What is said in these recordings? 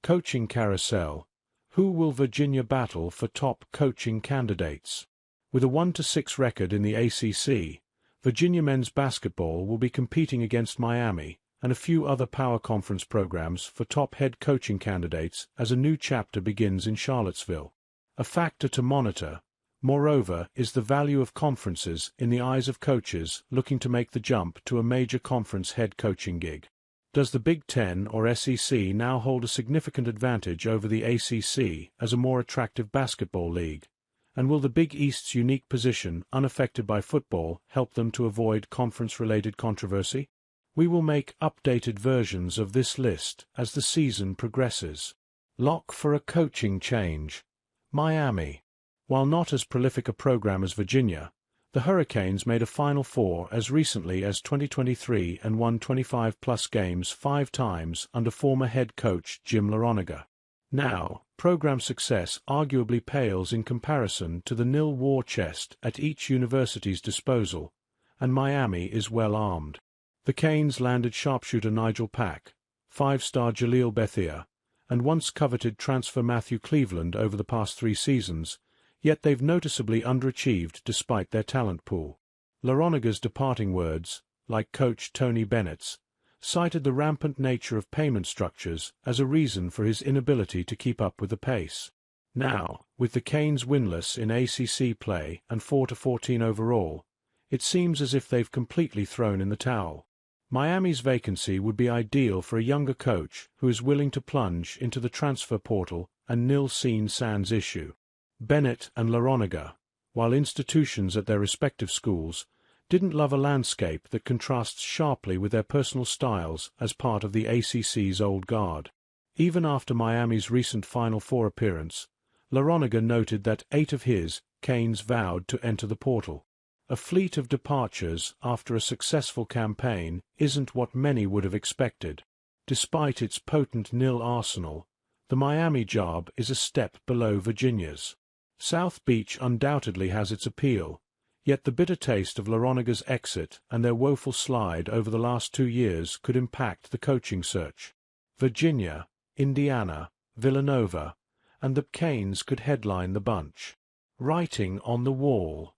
Coaching Carousel. Who will Virginia battle for top coaching candidates? With a 1-6 record in the ACC, Virginia men's basketball will be competing against Miami and a few other power conference programs for top head coaching candidates as a new chapter begins in Charlottesville. A factor to monitor, moreover, is the value of conferences in the eyes of coaches looking to make the jump to a major conference head coaching gig. Does the Big Ten or SEC now hold a significant advantage over the ACC as a more attractive basketball league? And will the Big East's unique position, unaffected by football, help them to avoid conference-related controversy? We will make updated versions of this list as the season progresses. Lock for a coaching change. Miami. While not as prolific a program as Virginia, the Hurricanes made a Final Four as recently as 2023 and won 25-plus games 5 times under former head coach Jim Larrañaga. Now, program success arguably pales in comparison to the nil war chest at each university's disposal, and Miami is well armed. The Canes landed sharpshooter Nigel Pack, 5-star Jaleel Bethia, and once-coveted transfer Matthew Cleveland over the past 3 seasons, yet they've noticeably underachieved despite their talent pool. Larrañaga's departing words, like coach Tony Bennett's, cited the rampant nature of payment structures as a reason for his inability to keep up with the pace. Now, with the Canes winless in ACC play and 4-14 overall, it seems as if they've completely thrown in the towel. Miami's vacancy would be ideal for a younger coach who is willing to plunge into the transfer portal and nil seen sans issue. Bennett and Larrañaga, while institutions at their respective schools, didn't love a landscape that contrasts sharply with their personal styles as part of the ACC's old guard. Even after Miami's recent Final Four appearance, Larrañaga noted that 8 of his Canes vowed to enter the portal. A fleet of departures after a successful campaign isn't what many would have expected. Despite its potent nil arsenal, the Miami job is a step below Virginia's. South Beach undoubtedly has its appeal, yet the bitter taste of Larrañaga's exit and their woeful slide over the last 2 years could impact the coaching search. Virginia, Indiana, Villanova, and the Canes could headline the bunch. Writing on the wall.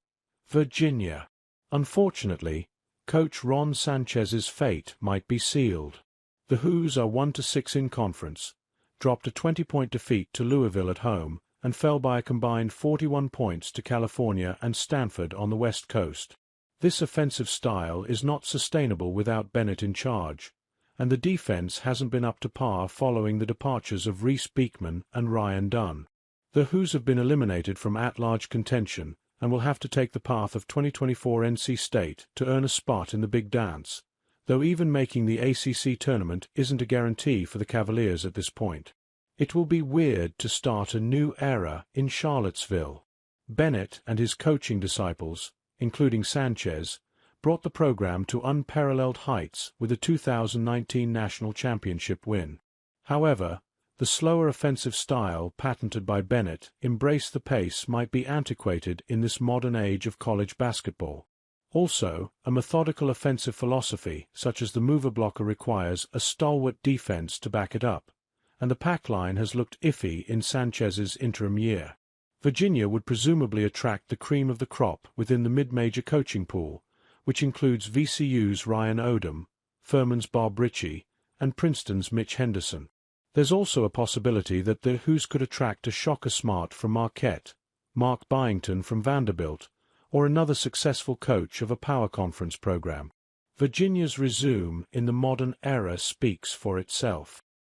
Virginia. Unfortunately, coach Ron Sanchez's fate might be sealed. The Hoos are 1-6 in conference, dropped a 20-point defeat to Louisville at home, and fell by a combined 41 points to California and Stanford on the West Coast. This offensive style is not sustainable without Bennett in charge, and the defense hasn't been up to par following the departures of Reese Beekman and Ryan Dunn. The Hoos have been eliminated from at-large contention and will have to take the path of 2024 NC State to earn a spot in the Big Dance, though even making the ACC tournament isn't a guarantee for the Cavaliers at this point. It will be weird to start a new era in Charlottesville. Bennett and his coaching disciples, including Sanchez, brought the program to unparalleled heights with a 2019 national championship win. However, the slower offensive style patented by Bennett, embrace the pace, might be antiquated in this modern age of college basketball. Also, a methodical offensive philosophy such as the mover blocker requires a stalwart defense to back it up, and the pack line has looked iffy in Sanchez's interim year. Virginia would presumably attract the cream of the crop within the mid-major coaching pool, which includes VCU's Ryan Odom, Furman's Bob Ritchie, and Princeton's Mitch Henderson. There's also a possibility that the Hoos could attract a Shaka Smart from Marquette, Mark Byington from Vanderbilt, or another successful coach of a power conference program. Virginia's resume in the modern era speaks for itself.